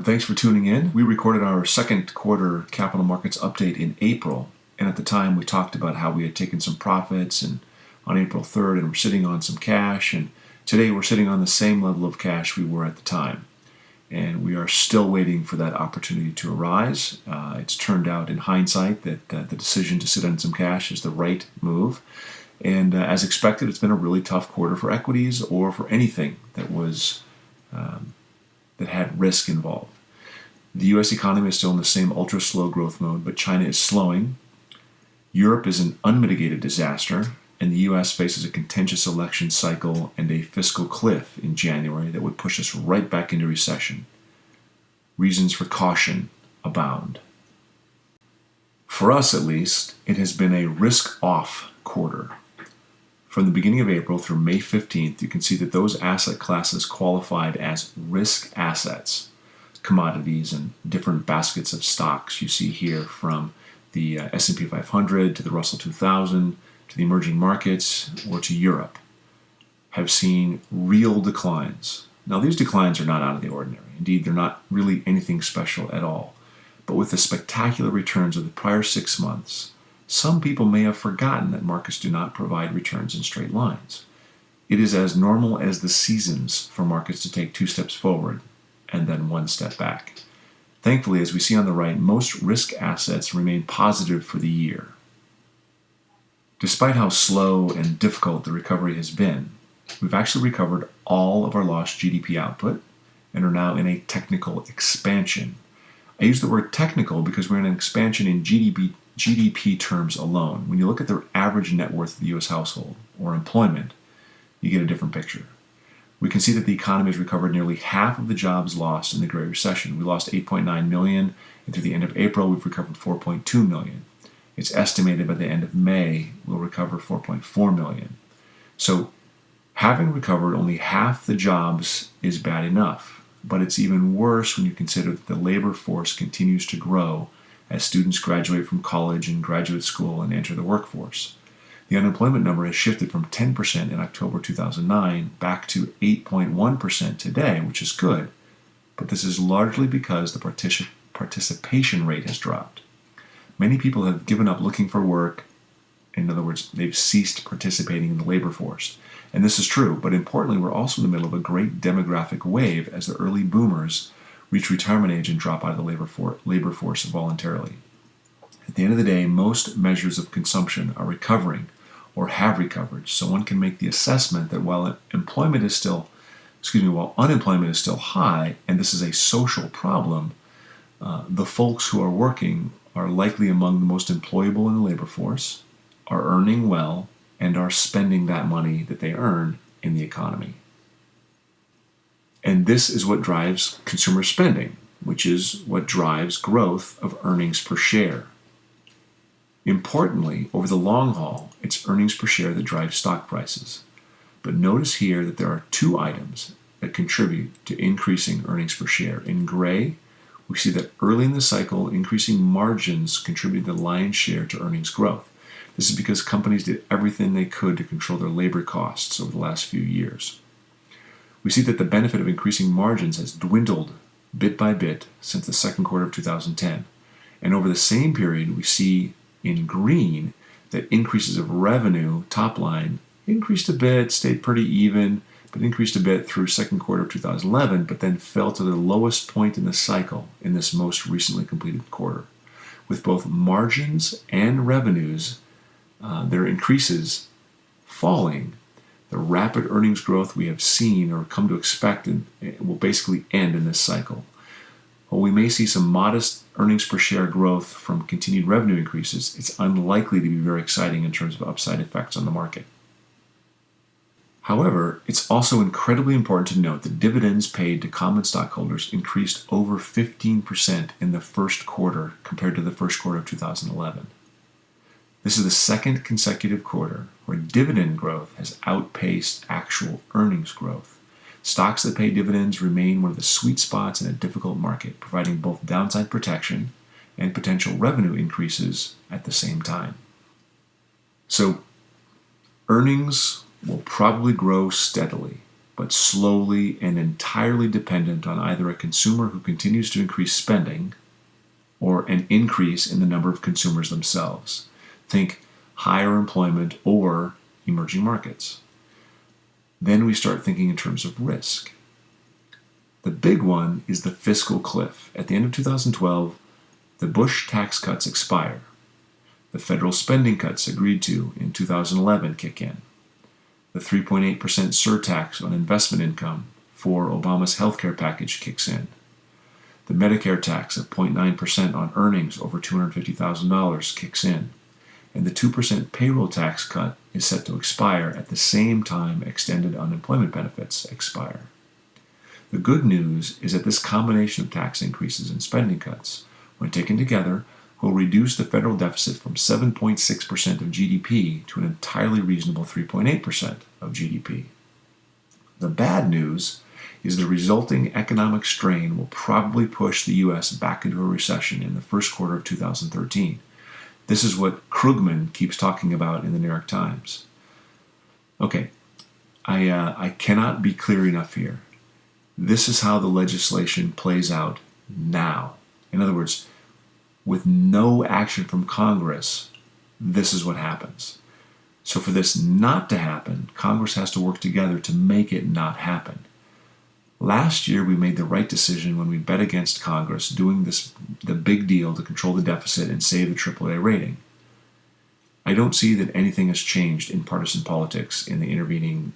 Thanks for tuning in. We recorded our second quarter capital markets update in April, and at the time we talked about how we had taken some profits on April 3rd and we're sitting on some cash, and today we're sitting on the same level of cash we were at the time. And we are still waiting for that opportunity to arise. It's turned out in hindsight that the decision to sit on some cash is the right move. And as expected, it's been a really tough quarter for equities or for anything that was that had risk involved. The U.S. economy is still in the same ultra-slow growth mode, but China is slowing. Europe is an unmitigated disaster, and the U.S. faces a contentious election cycle and a fiscal cliff in January that would push us right back into recession. Reasons for caution abound. For us, at least, it has been a risk-off quarter. From the beginning of April through May 15th, you can see that those asset classes qualified as risk assets, commodities and different baskets of stocks you see here, from the S&P 500 to the Russell 2000 to the emerging markets or to Europe, have seen real declines. Now, these declines are not out of the ordinary. Indeed, they're not really anything special at all. But with the spectacular returns of the prior 6 months, some people may have forgotten that markets do not provide returns in straight lines. It is as normal as the seasons for markets to take 2 steps forward and then 1 step back. Thankfully, as we see on the right, most risk assets remain positive for the year. Despite how slow and difficult the recovery has been, we've actually recovered all of our lost GDP output and are now in a technical expansion. I use the word technical because we're in an expansion in GDP terms alone. When you look at the average net worth of the U.S. household or employment, you get a different picture. We can see that the economy has recovered nearly half of the jobs lost in the Great Recession. We lost 8.9 million, and through the end of April, we've recovered 4.2 million. It's estimated by the end of May, we'll recover 4.4 million. So having recovered only half the jobs is bad enough, but it's even worse when you consider that the labor force continues to grow as students graduate from college and graduate school and enter the workforce. The unemployment number has shifted from 10% in October 2009 back to 8.1% today, which is good, but this is largely because the participation rate has dropped. Many people have given up looking for work. In other words, they've ceased participating in the labor force. And this is true, but importantly, we're also in the middle of a great demographic wave as the early boomers reach retirement age and drop out of the labor force voluntarily. At the end of the day, most measures of consumption are recovering or have recovered, so one can make the assessment that while unemployment is still high, and this is a social problem, the folks who are working are likely among the most employable in the labor force, are earning well, and are spending that money that they earn in the economy. And this is what drives consumer spending, which is what drives growth of earnings per share. Importantly, over the long haul, it's earnings per share that drives stock prices. But notice here that there are 2 items that contribute to increasing earnings per share. In gray, we see that early in the cycle, increasing margins contribute the lion's share to earnings growth. This is because companies did everything they could to control their labor costs over the last few years. We see that the benefit of increasing margins has dwindled bit by bit since the second quarter of 2010. And over the same period, we see in green that increases of revenue, top line, increased a bit, stayed pretty even, but increased a bit through second quarter of 2011, but then fell to the lowest point in the cycle in this most recently completed quarter. With both margins and revenues, their increases falling, the rapid earnings growth we have seen or come to expect will basically end in this cycle. While we may see some modest earnings per share growth from continued revenue increases, it's unlikely to be very exciting in terms of upside effects on the market. However, it's also incredibly important to note that dividends paid to common stockholders increased over 15% in the first quarter compared to the first quarter of 2011. This is the second consecutive quarter where dividend growth has outpaced actual earnings growth. Stocks that pay dividends remain one of the sweet spots in a difficult market, providing both downside protection and potential revenue increases at the same time. So, earnings will probably grow steadily. but slowly and entirely dependent on either a consumer who continues to increase spending or an increase in the number of consumers themselves. Think higher employment or emerging markets. Then we start thinking in terms of risk. The big one is the fiscal cliff. At the end of 2012, the Bush tax cuts expire. The federal spending cuts agreed to in 2011 kick in. The 3.8% surtax on investment income for Obama's healthcare package kicks in. The Medicare tax of 0.9% on earnings over $250,000 kicks in. And the 2% payroll tax cut is set to expire at the same time extended unemployment benefits expire. The good news is that this combination of tax increases and spending cuts, when taken together, will reduce the federal deficit from 7.6% of GDP to an entirely reasonable 3.8% of GDP. The bad news is the resulting economic strain will probably push the U.S. back into a recession in the first quarter of 2013. This is what Krugman keeps talking about in the New York Times. Okay, I cannot be clear enough here. This is how the legislation plays out now. In other words, with no action from Congress, this is what happens. So for this not to happen, Congress has to work together to make it not happen. Last year, we made the right decision when we bet against Congress doing the big deal to control the deficit and save the AAA rating. I don't see that anything has changed in partisan politics in the intervening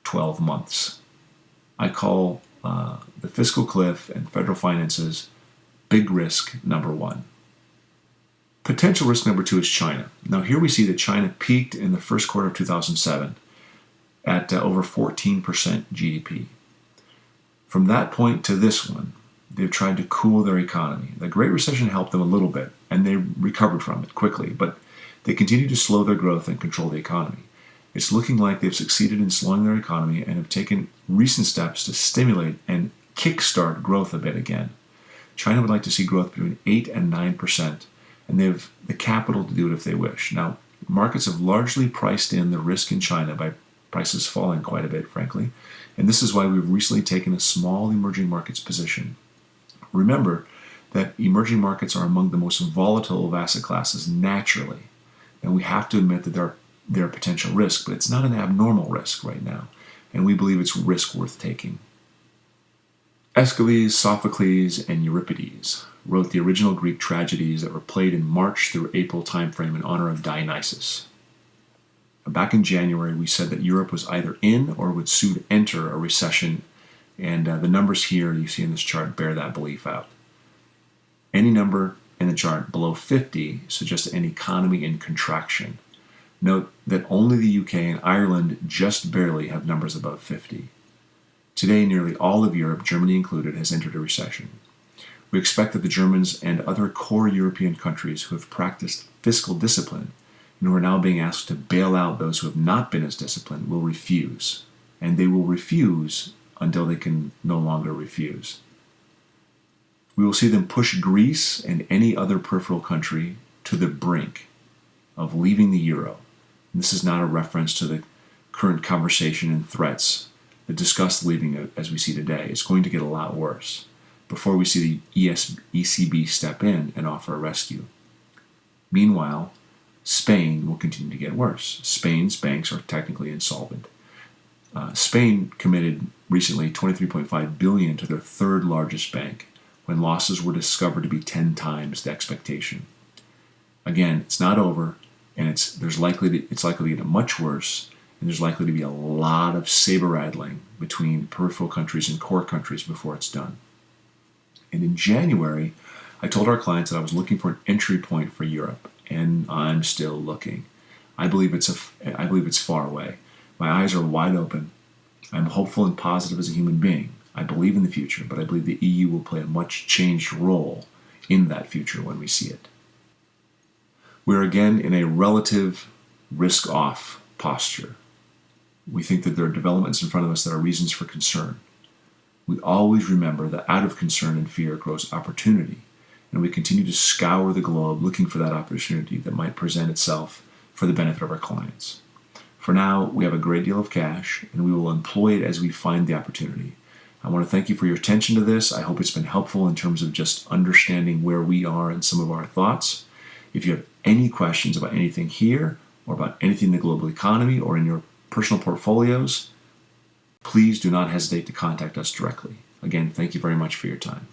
12 months. I call the fiscal cliff and federal finances big risk number one. Potential risk number two is China. Now here we see that China peaked in the first quarter of 2007 at over 14% GDP. From that point to this one, they've tried to cool their economy. The Great Recession helped them a little bit, and they recovered from it quickly, but they continue to slow their growth and control the economy. It's looking like they've succeeded in slowing their economy and have taken recent steps to stimulate and kickstart growth a bit again. China would like to see growth between 8 and 9%, and they have the capital to do it if they wish. Now, markets have largely priced in the risk in China by prices falling quite a bit, frankly, and this is why we've recently taken a small emerging markets position. Remember that emerging markets are among the most volatile of asset classes naturally, and we have to admit that they're a potential risk, but it's not an abnormal risk right now, and we believe it's risk worth taking. Aeschylus, Sophocles, and Euripides wrote the original Greek tragedies that were played in March through April timeframe in honor of Dionysus. Back in January, we said that Europe was either in or would soon enter a recession, and the numbers here you see in this chart bear that belief out. Any number in the chart below 50 suggests an economy in contraction. Note that only the UK and Ireland just barely have numbers above 50. Today, nearly all of Europe, Germany included, has entered a recession. We expect that the Germans and other core European countries who have practiced fiscal discipline and who are now being asked to bail out those who have not been as disciplined will refuse. And they will refuse until they can no longer refuse. We will see them push Greece and any other peripheral country to the brink of leaving the euro. And this is not a reference to the current conversation and threats that discuss leaving it as we see today. It's going to get a lot worse before we see the ECB step in and offer a rescue. Meanwhile, Spain will continue to get worse. Spain's banks are technically insolvent. Spain committed recently $23.5 billion to their third largest bank when losses were discovered to be 10 times the expectation. Again, it's not over, and it's likely to get much worse, and there's likely to be a lot of saber-rattling between peripheral countries and core countries before it's done. And in January, I told our clients that I was looking for an entry point for Europe, and I'm still looking. I believe it's far away. My eyes are wide open. I'm hopeful and positive as a human being. I believe in the future, but I believe the EU will play a much changed role in that future when we see it. We're again in a relative risk-off posture. We think that there are developments in front of us that are reasons for concern. We always remember that out of concern and fear grows opportunity, and we continue to scour the globe looking for that opportunity that might present itself for the benefit of our clients. For now, we have a great deal of cash, and we will employ it as we find the opportunity. I want to thank you for your attention to this. I hope it's been helpful in terms of just understanding where we are and some of our thoughts. If you have any questions about anything here or about anything in the global economy or in your personal portfolios, please do not hesitate to contact us directly. Again, thank you very much for your time.